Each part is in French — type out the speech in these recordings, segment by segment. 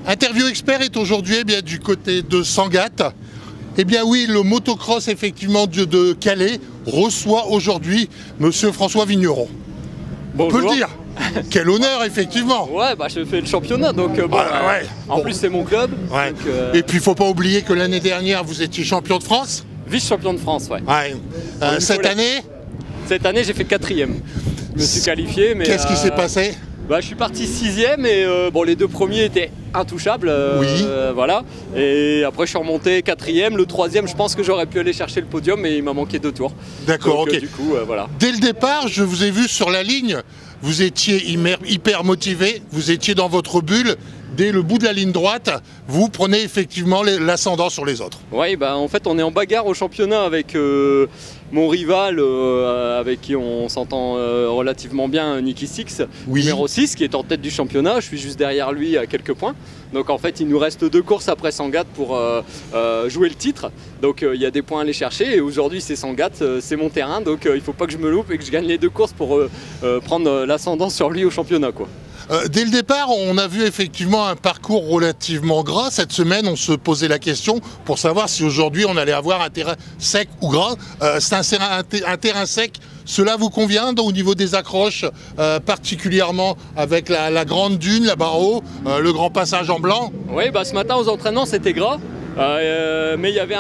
Interview Expert est aujourd'hui du côté de Sangatte. Eh bien oui, le motocross effectivement de Calais reçoit aujourd'hui Monsieur François Vigneron. Bonjour. On peut le dire. Quel honneur effectivement. Ouais, bah je fais le championnat donc en plus c'est mon club. Ouais. Donc, Et puis il ne faut pas oublier que l'année dernière vous étiez champion de France. Vice-champion de France, ouais. Cette année j'ai fait 4e. Je me suis qualifié, mais... Qu'est-ce qui s'est passé? Bah, je suis parti 6e et bon, les 2 premiers étaient intouchables. Voilà. Et après, je suis remonté 4e. Le 3e, je pense que j'aurais pu aller chercher le podium, mais il m'a manqué 2 tours. D'accord, ok. Du coup, voilà. Dès le départ, je vous ai vu sur la ligne. Vous étiez hyper motivé. Vous étiez dans votre bulle. Dès le bout de la ligne droite, vous prenez effectivement l'ascendant sur les autres. Oui, bah, en fait, on est en bagarre au championnat avec mon rival, avec qui on s'entend relativement bien, Nicky Six, numéro 6, qui est en tête du championnat. Je suis juste derrière lui à quelques points. Donc en fait, il nous reste 2 courses après Sangatte pour jouer le titre. Donc il y a des points à aller chercher. Et aujourd'hui, c'est Sangatte, c'est mon terrain. Donc il ne faut pas que je me loupe et que je gagne les 2 courses pour prendre l'ascendant sur lui au championnat, quoi. Dès le départ, on a vu effectivement un parcours relativement gras. Cette semaine, on se posait la question pour savoir si aujourd'hui on allait avoir un terrain sec ou gras. C'est un terrain sec. Cela vous convient au niveau des accroches, particulièrement avec la grande dune là-bas en haut, le grand passage en blanc? Oui, bah, ce matin aux entraînements, c'était gras. Mais il y avait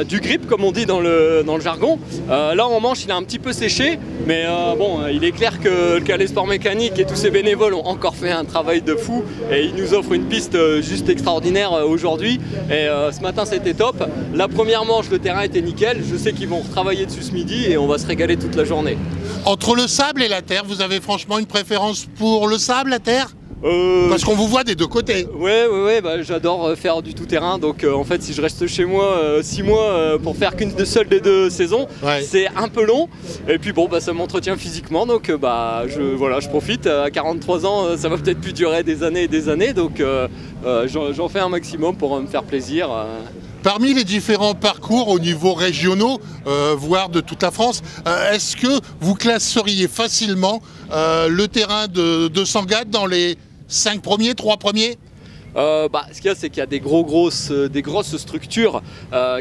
du grip comme on dit dans le jargon. Là en manche il a un petit peu séché, mais bon, il est clair que le Calais Sport Mécanique et tous ses bénévoles ont encore fait un travail de fou et ils nous offrent une piste juste extraordinaire aujourd'hui. Et ce matin c'était top. La première manche, le terrain était nickel. Je sais qu'ils vont retravailler dessus ce midi et on va se régaler toute la journée. Entre le sable et la terre, vous avez franchement une préférence pour le sable, la terre? Parce qu'on vous voit des 2 côtés. Ouais, bah, j'adore faire du tout-terrain. Donc en fait, si je reste chez moi 6 mois pour faire qu'une seule des 2 saisons, c'est un peu long. Et puis bon, bah, ça m'entretient physiquement. Donc bah, je profite. À 43 ans, ça va peut-être plus durer des années et des années. Donc j'en fais un maximum pour me faire plaisir. Parmi les différents parcours au niveau régionaux, voire de toute la France, est-ce que vous classeriez facilement le terrain de Sangatte dans les 5 premiers, 3 premiers? Ce qu'il y a, c'est qu'il y a des grosses structures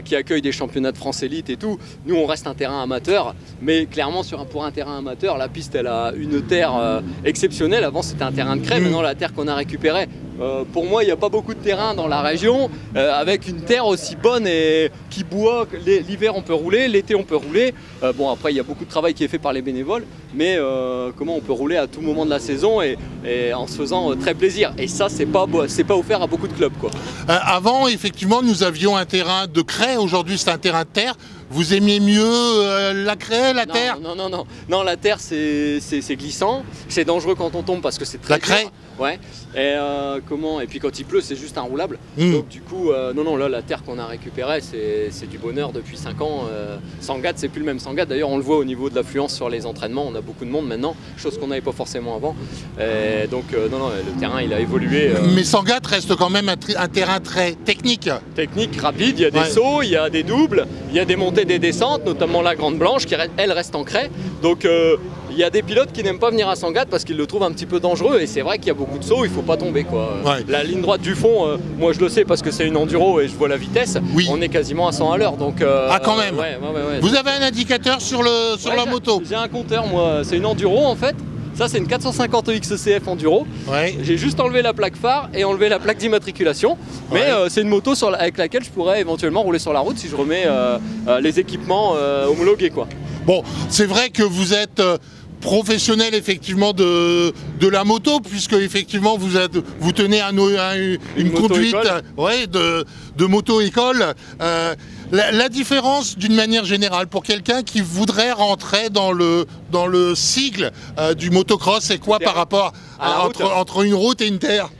qui accueillent des championnats de France élite et tout. Nous, on reste un terrain amateur, mais clairement, pour un terrain amateur, la piste, elle a une terre exceptionnelle. Avant, c'était un terrain de craie, maintenant, la terre qu'on a récupérée. Pour moi, il n'y a pas beaucoup de terrain dans la région avec une terre aussi bonne et qui boit. L'hiver, on peut rouler, l'été, on peut rouler. Bon, après, il y a beaucoup de travail qui est fait par les bénévoles, mais comment on peut rouler à tout moment de la saison et en se faisant très plaisir. Et ça, c'est pas offert à beaucoup de clubs, quoi. Avant, effectivement, nous avions un terrain de craie. Aujourd'hui, c'est un terrain de terre. Vous aimiez mieux la craie, la terre? Non, la terre, c'est glissant. C'est dangereux quand on tombe parce que c'est très La craie? Ouais. Et puis quand il pleut, c'est juste inroulable. Donc du coup, non, là, la terre qu'on a récupérée, c'est du bonheur depuis 5 ans. Sangatte, c'est plus le même Sangatte. D'ailleurs, on le voit au niveau de l'affluence sur les entraînements. On a beaucoup de monde maintenant, chose qu'on n'avait pas forcément avant. Donc non, le terrain, il a évolué. Mais Sangatte reste quand même un terrain très technique. Technique, rapide. Il y a des sauts, il y a des doubles, il y a des montées, des descentes, notamment la Grande Blanche, qui elle reste en craie. Donc il y a des pilotes qui n'aiment pas venir à Sangatte parce qu'ils le trouvent un petit peu dangereux. Et c'est vrai qu'il y a beaucoup de sauts, il ne faut pas tomber, quoi. La ligne droite du fond, moi je le sais parce que c'est une enduro et je vois la vitesse. On est quasiment à 100 à l'heure. Donc quand même. Vous avez un indicateur sur la moto? J'ai un compteur, moi. C'est une enduro en fait. Ça, c'est une 450 XCF enduro. J'ai juste enlevé la plaque phare et enlevé la plaque d'immatriculation. Mais c'est une moto avec laquelle je pourrais éventuellement rouler sur la route si je remets les équipements homologués, quoi. Bon, c'est vrai que vous êtes professionnel effectivement de la moto, puisque effectivement vous tenez une conduite de moto-école. La différence d'une manière générale pour quelqu'un qui voudrait rentrer dans le sigle du motocross, c'est quoi par rapport entre une route et une terre?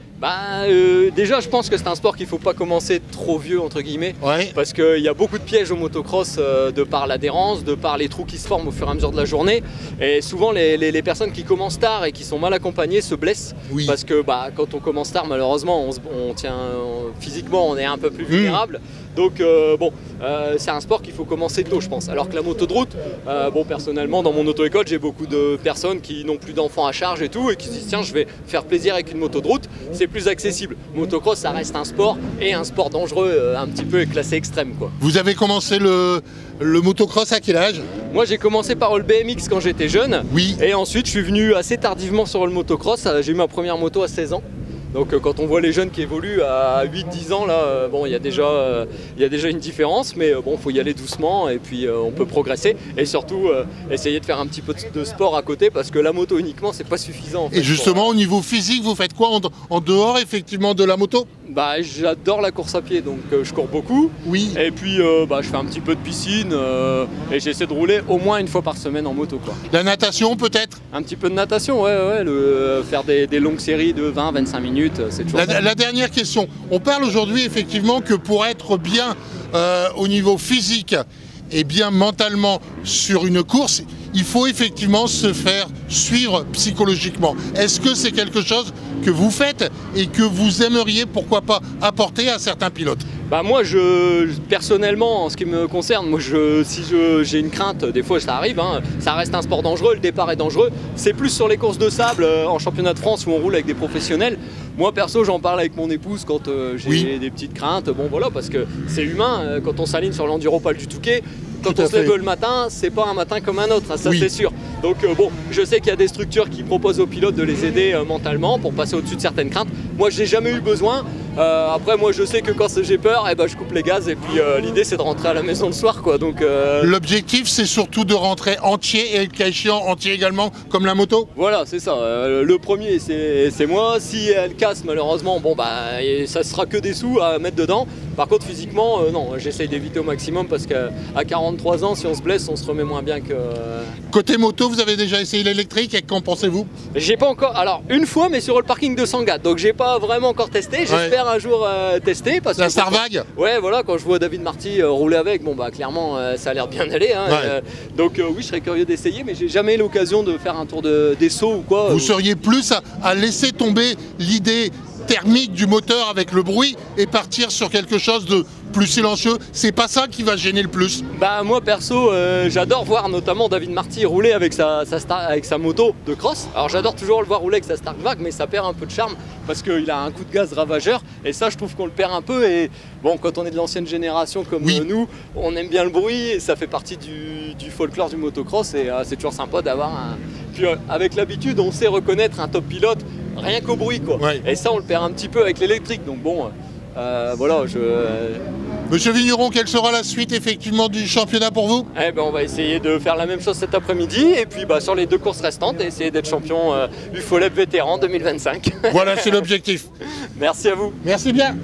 Déjà, je pense que c'est un sport qu'il ne faut pas commencer trop vieux, entre guillemets, parce qu'il y a beaucoup de pièges au motocross de par l'adhérence, de par les trous qui se forment au fur et à mesure de la journée. Et souvent, les personnes qui commencent tard et qui sont mal accompagnées se blessent, parce que quand on commence tard, malheureusement, on tient physiquement, on est un peu plus vulnérable. Donc bon, c'est un sport qu'il faut commencer tôt, je pense. Alors que la moto de route, bon, personnellement, dans mon auto-école, j'ai beaucoup de personnes qui n'ont plus d'enfants à charge et tout, et qui se disent tiens, je vais faire plaisir avec une moto de route, c'est plus accessible. Motocross, ça reste un sport, et un sport dangereux, un petit peu classé extrême, quoi. Vous avez commencé le motocross à quel âge? Moi, j'ai commencé par le BMX quand j'étais jeune, oui. Et ensuite, je suis venu assez tardivement sur le motocross. J'ai eu ma première moto à 16 ans. Donc quand on voit les jeunes qui évoluent à 8-10 ans, là, bon, il y a déjà une différence, mais bon, il faut y aller doucement et puis on peut progresser. Et surtout, essayer de faire un petit peu de sport à côté, parce que la moto uniquement, c'est pas suffisant. En fait, et justement, au niveau physique, vous faites quoi en dehors, effectivement, de la moto? Bah, j'adore la course à pied, donc je cours beaucoup. Oui. Et puis bah, je fais un petit peu de piscine et j'essaie de rouler au moins une fois par semaine en moto, quoi. La natation, peut-être? Un petit peu de natation, ouais, faire des longues séries de 20-25 minutes. C'est toujours la dernière question. On parle aujourd'hui effectivement que pour être bien au niveau physique et bien mentalement sur une course, il faut effectivement se faire suivre psychologiquement. Est-ce que c'est quelque chose que vous faites et que vous aimeriez, pourquoi pas, apporter à certains pilotes? Bah moi, personnellement, en ce qui me concerne, moi, si j'ai une crainte, des fois ça arrive, hein, ça reste un sport dangereux, le départ est dangereux. C'est plus sur les courses de sable en championnat de France où on roule avec des professionnels. Moi perso, j'en parle avec mon épouse quand j'ai des petites craintes. Bon voilà, parce que c'est humain, quand on s'aligne sur l'enduropale du Touquet, quand on se lève le matin, c'est pas un matin comme un autre, hein, ça c'est sûr. Donc bon, je sais qu'il y a des structures qui proposent aux pilotes de les aider mentalement pour passer au-dessus de certaines craintes. Moi, j'ai jamais eu besoin. Après, moi, je sais que quand j'ai peur, eh ben, je coupe les gaz et puis l'idée, c'est de rentrer à la maison le soir, quoi. Donc l'objectif, c'est surtout de rentrer entier et le cas échéant entier également, comme la moto. Voilà, c'est ça. Le premier, c'est moi. Si elle casse, malheureusement, bon bah, ça sera que des sous à mettre dedans. Par contre, physiquement, non, j'essaye d'éviter au maximum parce qu'à 43 ans, si on se blesse, on se remet moins bien que. Côté moto, vous avez déjà essayé l'électrique et qu'en pensez-vous? J'ai pas encore. Alors, une fois, mais sur le parking de Sangatte. Donc, j'ai pas vraiment encore testé. J'espère un jour tester. Parce la que Starvag. Ouais, voilà, quand je vois David Marty rouler avec, bon, bah, clairement, ça a l'air de bien aller. Hein, donc, oui, je serais curieux d'essayer, mais j'ai jamais eu l'occasion de faire un tour des sauts ou quoi. Vous seriez plus à laisser tomber l'idée thermique du moteur avec le bruit et partir sur quelque chose de plus silencieux? C'est pas ça qui va gêner le plus? Bah moi perso, j'adore voir notamment David Marty rouler avec sa moto de cross. Alors j'adore toujours le voir rouler avec sa Starvag, mais ça perd un peu de charme parce qu'il a un coup de gaz ravageur et ça je trouve qu'on le perd un peu. Et bon, quand on est de l'ancienne génération comme nous, on aime bien le bruit et ça fait partie du folklore du motocross et c'est toujours sympa d'avoir un... Puis avec l'habitude, on sait reconnaître un top pilote rien qu'au bruit, quoi. Et ça on le perd un petit peu avec l'électrique, donc bon... voilà, Monsieur Vigneron, quelle sera la suite effectivement du championnat pour vous? Eh ben, on va essayer de faire la même chose cet après-midi et puis bah, sur les 2 courses restantes, essayer d'être champion UFOLEP vétéran 2025. Voilà, c'est l'objectif. Merci à vous. Merci bien.